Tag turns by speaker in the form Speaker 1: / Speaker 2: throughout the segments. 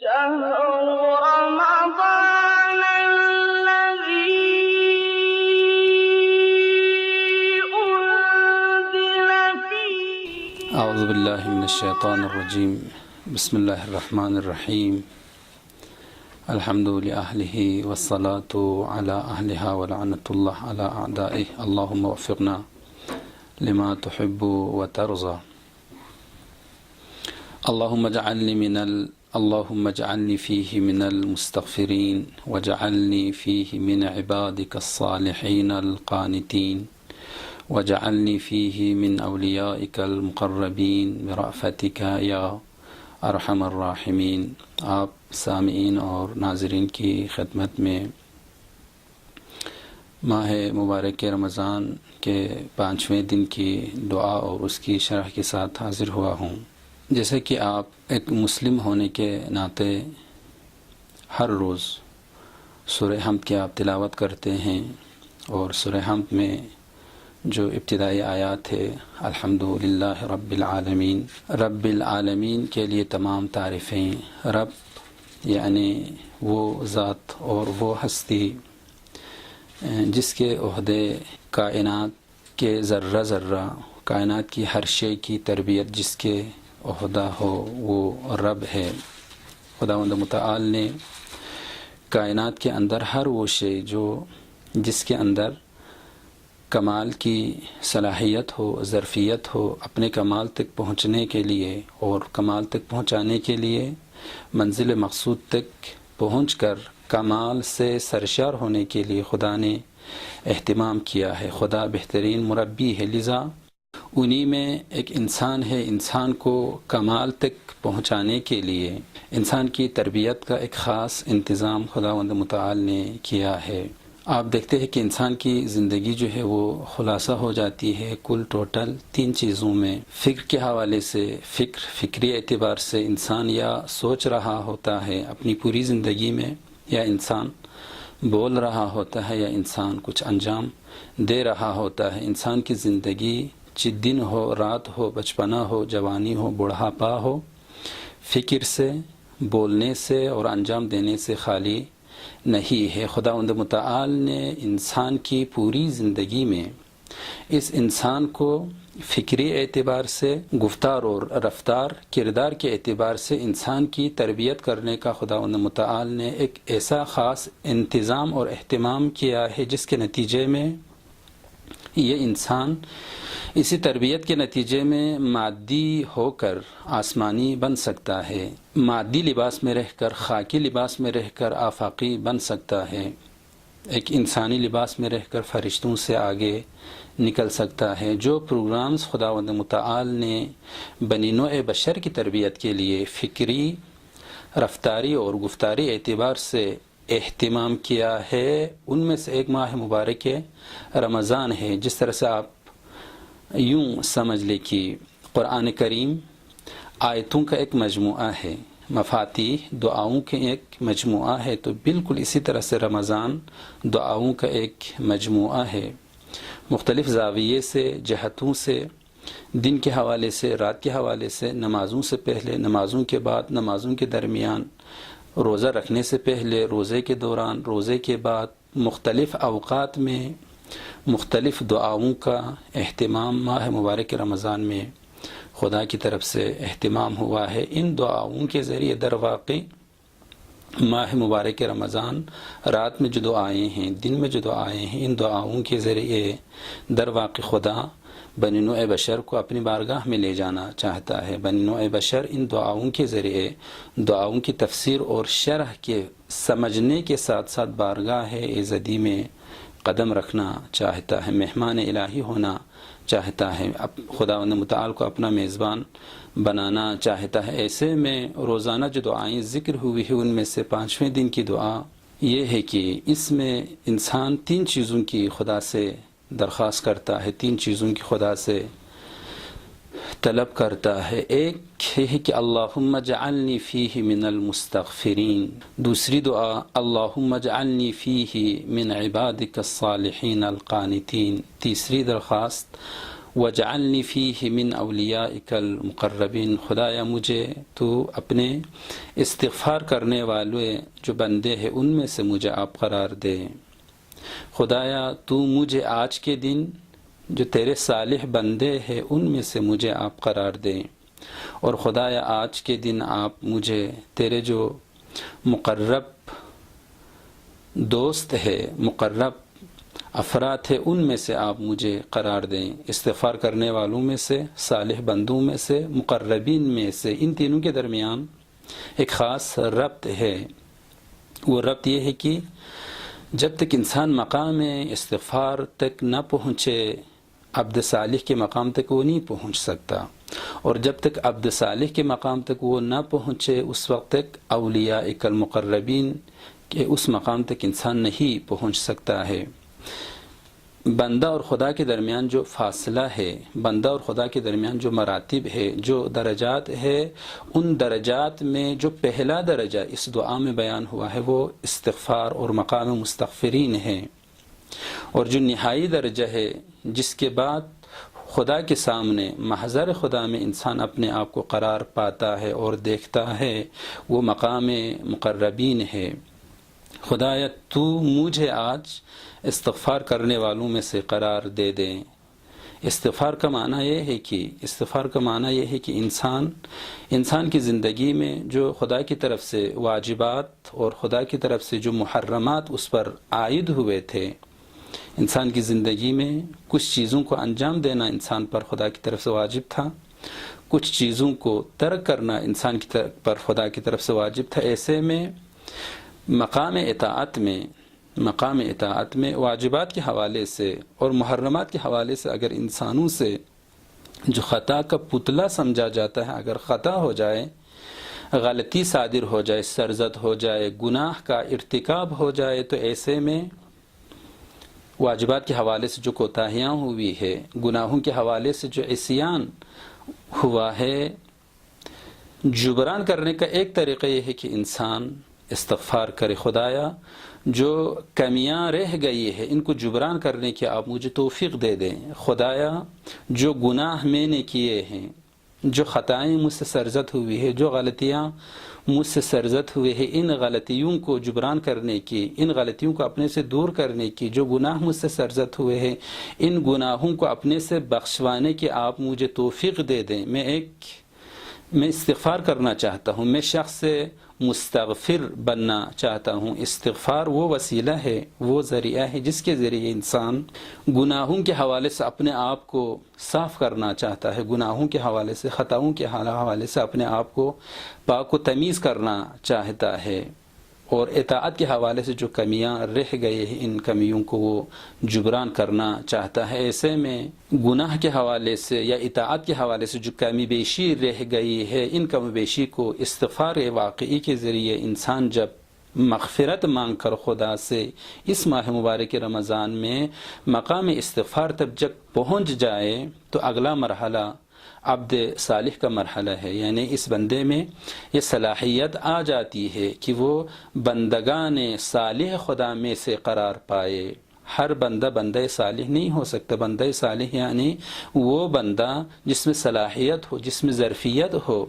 Speaker 1: اعوذ باللہ من الشیطان الرجیم بسم اللہ الرحمن الرحیم الحمد لأہلہ والصلاة علی اہلہا ولعنۃ اللہ علی اعدائہ اللہم وفقنا لما تحب وترضى اللہم اجعلنی فیہ من المستغفرین واجعلنی فیہ من عبادک الصالحین القانتین وجعلنی فیہ من اولیائک المقربین برأفتک یا ارحم الراحمین۔ آپ سامعین اور ناظرین کی خدمت میں ماہ مبارک رمضان کے 5ویں دن کی دعا اور اس کی شرح کے ساتھ حاضر ہوا ہوں۔ جیسے کہ آپ ایک مسلم ہونے کے ناطے ہر روز سورہ حمد کی آپ تلاوت کرتے ہیں، اور سورہ حمد میں جو ابتدائی آیات ہے الحمدللہ رب العالمین، رب العالمین کے لیے تمام تعریفیں، رب یعنی وہ ذات اور وہ ہستی جس کے عہدے کائنات کے ذرہ ذرہ، کائنات کی ہر شے کی تربیت جس کے عہدہ ہو وہ رب ہے۔ خداوند متعال نے کائنات کے اندر ہر وہ شے جس کے اندر کمال کی صلاحیت ہو، ظرفیت ہو، اپنے کمال تک پہنچنے کے لیے اور کمال تک پہنچانے کے لیے منزل مقصود تک پہنچ کر کمال سے سرشار ہونے کے لیے خدا نے اہتمام کیا ہے۔ خدا بہترین مربی ہے، لذا انہی میں ایک انسان ہے۔ انسان کو کمال تک پہنچانے کے لیے انسان کی تربیت کا ایک خاص انتظام خداوند متعال نے کیا ہے۔ آپ دیکھتے ہیں کہ انسان کی زندگی جو ہے وہ خلاصہ ہو جاتی ہے کل ٹوٹل 3 چیزوں میں۔ فکر کے حوالے سے، فکری اعتبار سے انسان یا سوچ رہا ہوتا ہے اپنی پوری زندگی میں، یا انسان بول رہا ہوتا ہے، یا انسان کچھ انجام دے رہا ہوتا ہے۔ انسان کی زندگی چاہے دن ہو، رات ہو، بچپنا ہو، جوانی ہو، بڑھاپا ہو، فکر سے، بولنے سے اور انجام دینے سے خالی نہیں ہے۔ خداوند متعال نے انسان کی پوری زندگی میں اس انسان کو فکری اعتبار سے، گفتار اور رفتار، کردار کے اعتبار سے انسان کی تربیت کرنے کا خداوند متعال نے ایک ایسا خاص انتظام اور اہتمام کیا ہے، جس کے نتیجے میں یہ انسان اسی تربیت کے نتیجے میں مادی ہو کر آسمانی بن سکتا ہے، مادی لباس میں رہ کر، خاکی لباس میں رہ کر آفاقی بن سکتا ہے، ایک انسانی لباس میں رہ کر فرشتوں سے آگے نکل سکتا ہے۔ جو پروگرامز خداوند متعال نے بنی نوع بشر کی تربیت کے لیے فکری، رفتاری اور گفتاری اعتبار سے اہتمام کیا ہے، ان میں سے ایک ماہ مبارک رمضان ہے۔ جس طرح سے آپ یوں سمجھ لیں کہ قرآن کریم آیتوں کا ایک مجموعہ ہے، مفاتیح دعاؤں کے ایک مجموعہ ہے، تو بالکل اسی طرح سے رمضان دعاؤں کا ایک مجموعہ ہے۔ مختلف زاویے سے، جہتوں سے، دن کے حوالے سے، رات کے حوالے سے، نمازوں سے پہلے، نمازوں کے بعد، نمازوں کے درمیان، روزہ رکھنے سے پہلے، روزے کے دوران، روزے کے بعد، مختلف اوقات میں مختلف دعاؤں کا اہتمام ماہ مبارک رمضان میں خدا کی طرف سے اہتمام ہوا ہے۔ ان دعاؤں کے ذریعے در واقع ماہ مبارک رمضان رات میں جو دعائیں ہیں، دن میں جو دعائیں ہیں، ان دعاؤں کے ذریعے در واقع خدا بنی نوع بشر کو اپنی بارگاہ میں لے جانا چاہتا ہے۔ بنی نوع بشر ان دعاؤں کے ذریعے دعاؤں کی تفسیر اور شرح کے سمجھنے کے ساتھ ساتھ بارگاہ ایزدی میں قدم رکھنا چاہتا ہے، مہمان الہی ہونا چاہتا ہے، خداوند متعال کو اپنا میزبان بنانا چاہتا ہے۔ ایسے میں روزانہ جو دعائیں ذکر ہوئی ہیں، ان میں سے 5ویں دن کی دعا یہ ہے کہ اس میں انسان 3 چیزوں کی خدا سے درخواست کرتا ہے، 3 چیزوں کی خدا سے طلب کرتا ہے۔ ایک ہے کہ اللہم اجعلنی فیہ من المستغفرین، دوسری دعا اللہم اجعلنی فیہ من عبادک الصالحین القانتین، تیسری درخواست وَجَعَلْنِي فِيهِ مِنْ أَوْلِيَائِكَ الْمُقَرَّبِينَ، خدایا مجھے تو اپنے استغفار کرنے والے جو بندے ہیں ان میں سے مجھے آپ قرار دے۔ خدایا تو مجھے آج کے دن جو تیرے صالح بندے ہیں ان میں سے مجھے آپ قرار دیں، اور خدایا آج کے دن آپ مجھے تیرے جو مقرب دوست ہے، مقرب افراد ہے، ان میں سے آپ مجھے قرار دیں، استغفار کرنے والوں میں سے، صالح بندوں میں سے، مقربین میں سے۔ ان تینوں کے درمیان ایک خاص ربط ہے، وہ ربط یہ ہے کہ جب تک انسان مقام استغفار تک نہ پہنچے، عبد صالح کے مقام تک وہ نہیں پہنچ سکتا، اور جب تک عبد صالح کے مقام تک وہ نہ پہنچے اس وقت تک اولیاء المقربین کے اس مقام تک انسان نہیں پہنچ سکتا ہے۔ بندہ اور خدا کے درمیان جو فاصلہ ہے، بندہ اور خدا کے درمیان جو مراتب ہے، جو درجات ہے، ان درجات میں جو پہلا درجہ اس دعا میں بیان ہوا ہے وہ استغفار اور مقام مستغفرین ہے، اور جو نہائی درجہ ہے جس کے بعد خدا کے سامنے محضر خدا میں انسان اپنے آپ کو قرار پاتا ہے اور دیکھتا ہے، وہ مقام مقربین ہے۔ خدایا تو مجھے آج استغفار کرنے والوں میں سے قرار دے دیں۔ استغفار کا معنی یہ ہے کہ انسان کی زندگی میں جو خدا کی طرف سے واجبات اور خدا کی طرف سے جو محرمات اس پر عائد ہوئے تھے، انسان کی زندگی میں کچھ چیزوں کو انجام دینا انسان پر خدا کی طرف سے واجب تھا، کچھ چیزوں کو ترک کرنا انسان کی پر خدا کی طرف سے واجب تھا۔ ایسے میں مقام اطاعت میں واجبات کے حوالے سے اور محرمات کے حوالے سے اگر انسانوں سے جو خطا کا پتلا سمجھا جاتا ہے، اگر خطا ہو جائے، غلطی صادر ہو جائے، سرزد ہو جائے، گناہ کا ارتکاب ہو جائے، تو ایسے میں واجبات کے حوالے سے جو کوتاہیاں ہوئی ہے، گناہوں کے حوالے سے جو عصیان ہوا ہے، جبران کرنے کا ایک طریقہ یہ ہے کہ انسان استغفار کرے۔ خدایا جو کمیاں رہ گئی ہے ان کو جبران کرنے کی آپ مجھے توفیق دے دیں۔ خدایا جو گناہ میں نے کیے ہیں، جو خطائیں مجھ سے سرزد ہوئی ہے، جو غلطیاں مجھ سے سرزد ہوئے ہیں، ان غلطیوں کو جبران کرنے کی، ان غلطیوں کو اپنے سے دور کرنے کی، جو گناہ مجھ سے سرزد ہوئے ہیں ان گناہوں کو اپنے سے بخشوانے کی آپ مجھے توفیق دے دیں۔ میں استغفار کرنا چاہتا ہوں، میں شخص سے مستغفر بننا چاہتا ہوں۔ استغفار وہ وسیلہ ہے، وہ ذریعہ ہے جس کے ذریعے انسان گناہوں کے حوالے سے اپنے آپ کو صاف کرنا چاہتا ہے، گناہوں کے حوالے سے، خطاؤں کے حوالے سے اپنے آپ کو پاک و تمیز کرنا چاہتا ہے، اور اطاعت کے حوالے سے جو کمیاں رہ گئے ہیں ان کمیوں کو وہ جبران کرنا چاہتا ہے۔ ایسے میں گناہ کے حوالے سے یا اطاعت کے حوالے سے جو کمی بیشی رہ گئی ہے، ان کمی بیشی کو استغفار واقعی کے ذریعے انسان جب مغفرت مانگ کر خدا سے اس ماہ مبارک رمضان میں مقام استغفار تب جب پہنچ جائے تو اگلا مرحلہ عبد صالح کا مرحلہ ہے، یعنی اس بندے میں یہ صلاحیت آ جاتی ہے کہ وہ بندگان صالح خدا میں سے قرار پائے۔ ہر بندہ صالح نہیں ہو سکتا۔ بندہ صالح یعنی وہ بندہ جس میں صلاحیت ہو، جس میں ظرفیت ہو۔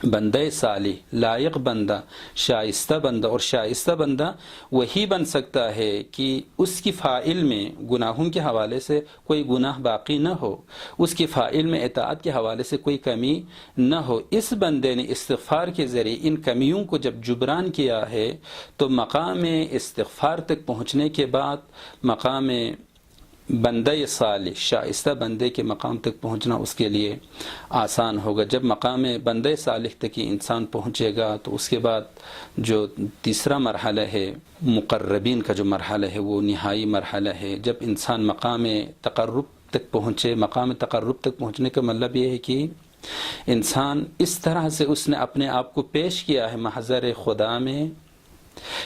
Speaker 1: بندہ صالح، لائق بندہ، شائستہ بندہ، اور شائستہ بندہ وہی بن سکتا ہے کہ اس کی فاعل میں گناہوں کے حوالے سے کوئی گناہ باقی نہ ہو، اس کی فاعل میں اطاعت کے حوالے سے کوئی کمی نہ ہو۔ اس بندے نے استغفار کے ذریعے ان کمیوں کو جب جبران کیا ہے تو مقام استغفار تک پہنچنے کے بعد مقام بندہ صالح، شائستہ بندے کے مقام تک پہنچنا اس کے لیے آسان ہوگا۔ جب مقام بندہ صالح تک ہی انسان پہنچے گا تو اس کے بعد جو تیسرا مرحلہ ہے، مقربین کا جو مرحلہ ہے، وہ نہائی مرحلہ ہے۔ جب انسان مقام تقرب تک پہنچے، مقام تقرب تک پہنچنے کا مطلب یہ ہے کہ انسان اس طرح سے اس نے اپنے آپ کو پیش کیا ہے محضر خدا میں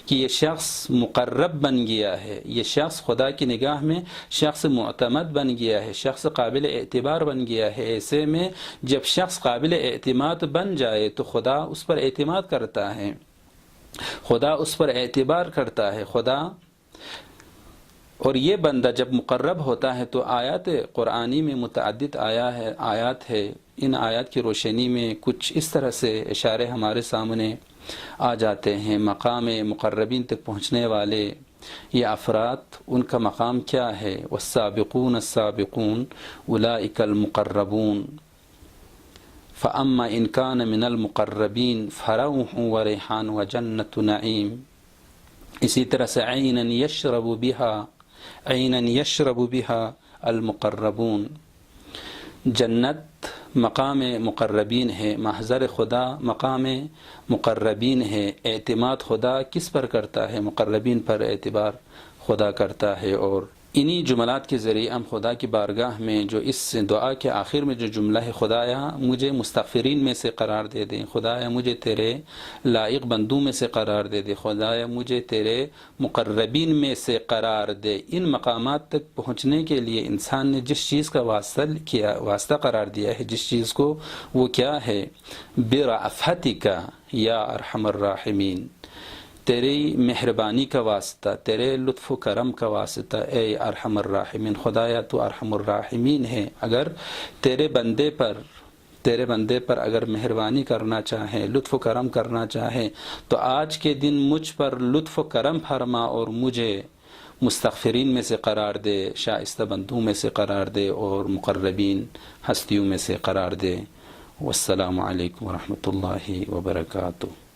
Speaker 1: کہ یہ شخص مقرب بن گیا ہے، یہ شخص خدا کی نگاہ میں شخص معتمد بن گیا ہے، شخص قابل اعتبار بن گیا ہے۔ ایسے میں جب شخص قابل اعتماد بن جائے تو خدا اس پر اعتماد کرتا ہے، خدا اس پر اعتبار کرتا ہے، خدا اور یہ بندہ جب مقرب ہوتا ہے تو آیات قرآنی میں متعدد آیات ہے، ان آیات کی روشنی میں کچھ اس طرح سے اشارے ہمارے سامنے آ جاتے ہیں۔ مقام مقربین تک پہنچنے والے یہ افراد، ان کا مقام کیا ہے؟ والسابقون السابقون اولئک المقربون فاما ان کان من المقربین فروح وریحان وجنت نعیم۔ اسی طرح سے عینا یشرب بها المقربون، جنت مقام مقربین ہے، محضر خدا مقام مقربین ہے۔ اعتماد خدا کس پر کرتا ہے؟ مقربین پر اعتبار خدا کرتا ہے۔ اور انہی جملات کے ذریعے ہم خدا کی بارگاہ میں جو اس دعا کے آخر میں جو جملہ ہے، خدایا مجھے مستغفرین میں سے قرار دے دیں، خدایا مجھے تیرے لائق بندوں میں سے قرار دے دے، خدایا مجھے تیرے مقربین میں سے قرار دے۔ ان مقامات تک پہنچنے کے لیے انسان نے جس چیز کا واسطہ قرار دیا ہے، جس چیز کو، وہ کیا ہے؟ برأفتک یا ارحم الراحمین، تیری مہربانی کا واسطہ، تیرے لطف و کرم کا واسطہ، اے ارحم الراحمین، خدایا تو ارحم الراحمین ہے۔ اگر تیرے بندے پر اگر مہربانی کرنا چاہیں، لطف و کرم کرنا چاہیں، تو آج کے دن مجھ پر لطف و کرم فرما اور مجھے مستغفرین میں سے قرار دے، شائستہ بندوں میں سے قرار دے اور مقربین ہستیوں میں سے قرار دے۔ والسلام علیکم ورحمۃ اللہ وبرکاتہ۔